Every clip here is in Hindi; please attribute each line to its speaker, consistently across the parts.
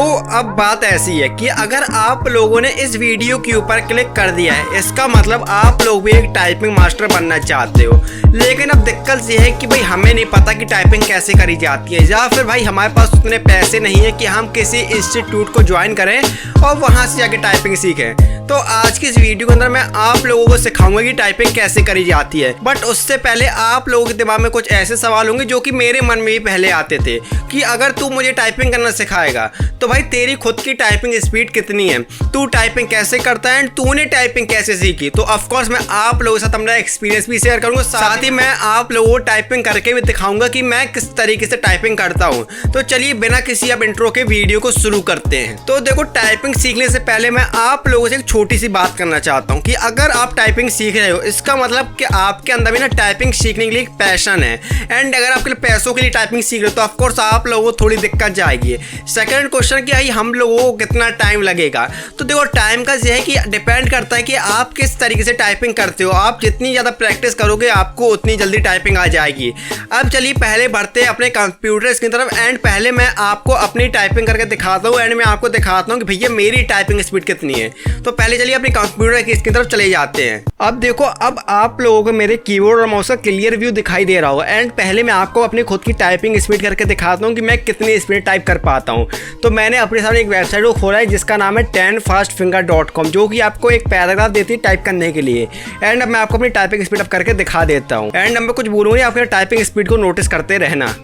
Speaker 1: अब बात ऐसी है कि अगर आप लोगों ने इस वीडियो के ऊपर क्लिक कर दिया है, इसका मतलब आप लोग भी एक टाइपिंग मास्टर बनना चाहते हो। लेकिन अब दिक्कत ये है कि भाई हमें नहीं पता कि टाइपिंग कैसे करी जाती है, या फिर भाई हमारे पास उतने पैसे नहीं है कि हम किसी इंस्टीट्यूट को ज्वाइन करें और वहाँ से जाके टाइपिंग सीखें। तो आज की इस वीडियो के अंदर मैं आप लोगों को सिखाऊंगा कि टाइपिंग कैसे करी जाती है। बट उससे पहले आप लोगों के दिमाग में कुछ ऐसे सवाल होंगे जो कि मेरे मन में भी पहले आते थे कि अगर तू मुझे टाइपिंग करना सिखाएगा तो भाई तेरी खुद की टाइपिंग स्पीड कितनी है, तू टाइपिंग कैसे करता है, तूने टाइपिंग कैसे सीखी। तो ऑफ कोर्स मैं आप लोगों के साथ अपना एक्सपीरियंस भी शेयर करूंगा, साथ ही मैं आप लोगों को टाइपिंग करके भी दिखाऊंगा कि मैं किस तरीके से टाइपिंग करता हूं। तो चलिए बिना किसी अब इंट्रो के वीडियो को शुरू करते हैं। तो देखो, टाइपिंग सीखने से पहले मैं आप लोगों से एक छोटी सी बात करना चाहता हूं कि अगर आप टाइपिंग सीख रहे हो, इसका मतलब कि आपके अंदर भी ना टाइपिंग सीखने के लिए एक पैशन है। एंड अगर आपके लिए पैसों के लिए टाइपिंग सीख रहे हो तो ऑफ कोर्स आप लोगों को थोड़ी दिक्कत जाएगी। सेकंड क्वेश्चन कि भाई हम लोगों को कितना टाइम लगेगा। तो देखो, टाइम का ये है कि डिपेंड करता है कि आप किस तरीके से टाइपिंग करते हो। आप जितनी ज़्यादा प्रैक्टिस करोगे आपको उतनी जल्दी टाइपिंग आ जाएगी। अब चलिए पहले बढ़ते हैं अपने कंप्यूटर की तरफ। एंड पहले मैं आपको अपनी टाइपिंग करके दिखाता हूँ एंड मैं आपको दिखाता हूँ कि भैया मेरी टाइपिंग स्पीड कितनी है। तो पहले चलिए अपनी कंप्यूटर की इसकी तरफ चले जाते हैं। अब देखो, अब आप लोगों को मेरे कीबोर्ड और माउस का क्लियर व्यू दिखाई दे रहा होगा। एंड पहले मैं आपको अपनी खुद की टाइपिंग स्पीड करके दिखाता हूँ कि मैं कितनी स्पीड टाइप कर पाता हूँ। तो मैंने अपने सामने एक वेबसाइट को खोला है जिसका नाम है 10fastfinger.com, जो कि आपको एक पैराग्राफ देती है टाइप करने के लिए। एंड अब मैं आपको अपनी टाइपिंग स्पीड अप करके दिखा देता हूँ। एंड अब मैं कुछ बोलूँगा, आपकी टाइपिंग स्पीड को नोटिस करते रहना।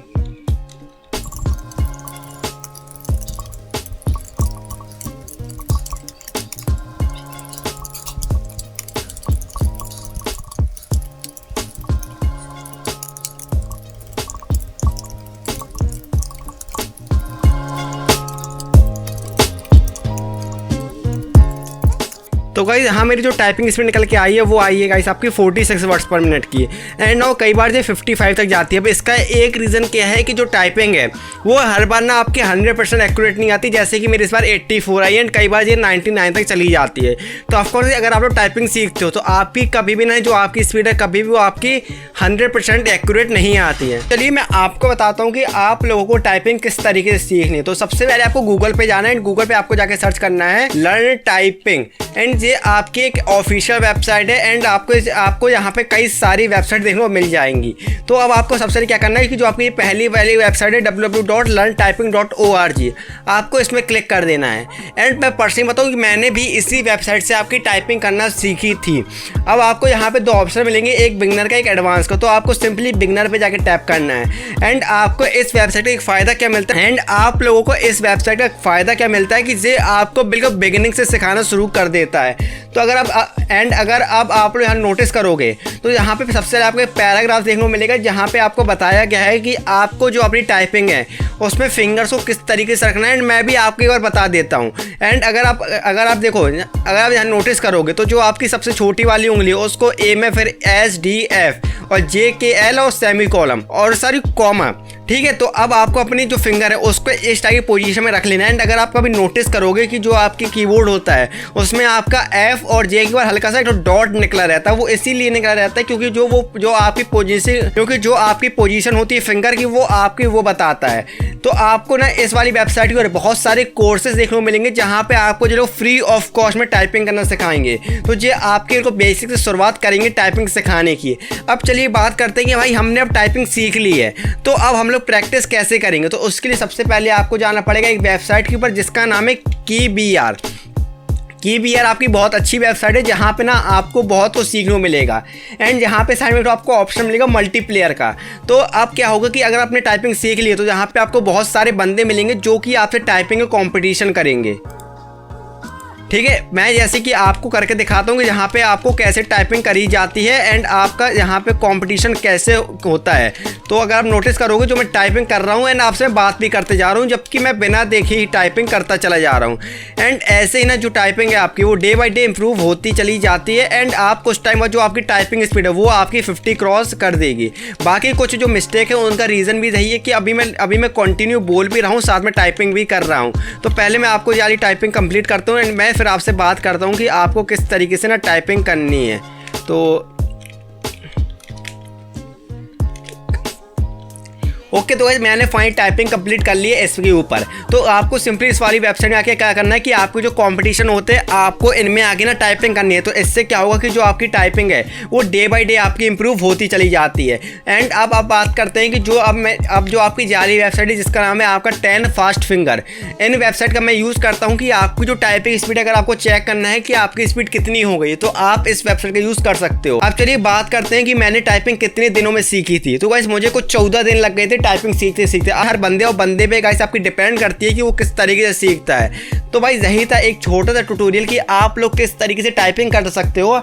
Speaker 1: तो गाइस, हाँ, मेरी जो टाइपिंग स्पीड निकल के आई है वो आई है गाइस आपकी 46 वर्ड्स पर मिनट की। एंड नाउ कई बार ये 55 तक जाती है। अब इसका एक रीज़न क्या है कि जो टाइपिंग है वो हर बार ना आपकी 100% एक्यूरेट नहीं आती। जैसे कि मेरी इस बार 84 आई एंड कई बार ये 99 तक चली जाती है। तो ऑफकोर्स अगर आप लोग टाइपिंग सीखते हो तो आपकी कभी भी ना जो आपकी स्पीड है कभी भी वो आपकी 100% एक्यूरेट नहीं आती है। चलिए मैं आपको बताता हूँ कि आप लोगों को टाइपिंग किस तरीके से सीखनी है। तो सबसे पहले आपको गूगल पे जाना है। गूगल पे आपको जाके सर्च करना है लर्न टाइपिंग। एंड ये आपकी एक ऑफिशियल वेबसाइट है। एंड आपको यहाँ पे कई सारी वेबसाइट देखने को मिल जाएंगी। तो अब आपको सबसे पहले क्या करना है कि जो आपकी पहली वाली वेबसाइट है www.learntyping.org, आपको इसमें क्लिक कर देना है। एंड मैं पर्सनली बताऊँ कि मैंने भी इसी वेबसाइट से आपकी टाइपिंग करना सीखी थी। अब आपको यहाँ पे दो ऑप्शन मिलेंगे, एक बिगनर का, एक एडवांस का। तो आपको सिंपली बिगनर पे जाके टैप करना है। एंड आपको इस वेबसाइट का एक फ़ायदा क्या मिलता है, एंड आप लोगों को इस वेबसाइट का फ़ायदा क्या मिलता है कि ये आपको बिल्कुल बिगिनिंग से सिखाना शुरू कर देता है। तो अगर आप लोग यहाँ नोटिस करोगे तो यहाँ पे सबसे पहले आपको एक पैराग्राफ देखने को मिलेगा जहाँ पे आपको बताया गया है कि आपको जो अपनी टाइपिंग है उसमें फिंगर्स को किस तरीके से रखना है। एंड मैं भी आपको एक बार बता देता हूँ। एंड अगर आप यहाँ नोटिस करोगे तो जो आपकी सबसे छोटी वाली उंगली है उसको ए में, फिर SDF और JKL और सेमीकोलन और सारी कॉमा, ठीक है। तो अब आपको अपनी जो फिंगर है उसको इस टाइप की पोजीशन में रख लेना है। एंड अगर आप कभी नोटिस करोगे कि जो आपकी कीबोर्ड होता है उसमें आपका F और J के बाद हल्का सा एक डॉट निकला रहता है, वो इसीलिए निकला रहता है क्योंकि जो आपकी पोजीशन होती है फिंगर की वो आपकी वो बताता है। तो आपको ना इस वाली वेबसाइट के ऊपर बहुत सारे कोर्सेज देखने को मिलेंगे जहाँ पे आपको जो फ्री ऑफ कॉस्ट में टाइपिंग करना सिखाएंगे। तो ये आपके को बेसिक से शुरुआत करेंगे टाइपिंग सिखाने की। अब चलिए बात करते हैं कि भाई हमने अब टाइपिंग सीख ली है तो अब हम लोग प्रैक्टिस कैसे करेंगे। तो उसके लिए सबसे पहले आपको जाना पड़ेगा एक वेबसाइट के ऊपर जिसका नाम है कीबीआर। आपकी बहुत अच्छी वेबसाइट है जहाँ पे ना आपको बहुत कुछ सीखने को मिलेगा। एंड यहाँ पे साइड में तो आपको ऑप्शन मिलेगा मल्टीप्लेयर का। तो अब क्या होगा कि अगर आपने टाइपिंग सीख ली है तो यहाँ पे आपको बहुत सारे बंदे मिलेंगे जो कि आपसे टाइपिंग का कंपटीशन करेंगे, ठीक है। मैं जैसे कि आपको करके दिखाता हूँ कि यहाँ पे आपको कैसे टाइपिंग करी जाती है एंड आपका यहाँ पे कंपटीशन कैसे होता है। तो अगर आप नोटिस करोगे जो मैं टाइपिंग कर रहा हूँ एंड आपसे बात भी करते जा रहा हूँ जबकि मैं बिना देखे ही टाइपिंग करता चला जा रहा हूँ। एंड ऐसे ही ना जो टाइपिंग है आपकी वो डे बाई डे इंप्रूव होती चली जाती है। एंड आप कुछ टाइम बाद जो आपकी टाइपिंग स्पीड है वो आपकी 50 क्रॉस कर देगी। बाकी कुछ जो मिस्टेक है उनका रीज़न भी यही है कि अभी मैं कंटिन्यू बोल भी रहा हूँ, साथ में टाइपिंग भी कर रहा हूँ। तो पहले मैं आपको ये टाइपिंग कंप्लीट करता हूँ एंड मैं फिर आपसे बात करता हूँ कि आपको किस तरीके से ना टाइपिंग करनी है। तो ओके तो गाइस मैंने फाइन टाइपिंग कंप्लीट कर ली है इसके ऊपर। तो आपको सिंपली इस वाली वेबसाइट में आके क्या करना है कि आपको जो कंपटीशन होते हैं आपको इनमें आगे ना टाइपिंग करनी है। तो इससे क्या होगा कि जो आपकी टाइपिंग है वो डे बाय डे आपकी इंप्रूव होती चली जाती है। एंड अब आप बात करते हैं कि जो अब जो आपकी जाली वेबसाइट है जिसका नाम है आपका 10 फास्ट फिंगर, इन वेबसाइट का मैं यूज़ करता हूँ कि आपकी जो टाइपिंग स्पीड अगर आपको चेक करना है कि आपकी स्पीड कितनी हो गई तो आप इस वेबसाइट का यूज़ कर सकते हो। अब चलिए बात करते हैं कि मैंने टाइपिंग कितने दिनों में सीखी थी। तो गाइस मुझे कुछ 14 दिन लग गए थे टाइपिंग सीखते सीखते। हर बंदे और बंदे पे गाइस आपकी डिपेंड करती है कि वो किस तरीके से सीखता है। तो भाई यही था एक छोटा सा ट्यूटोरियल कि आप लोग किस तरीके से टाइपिंग कर सकते हो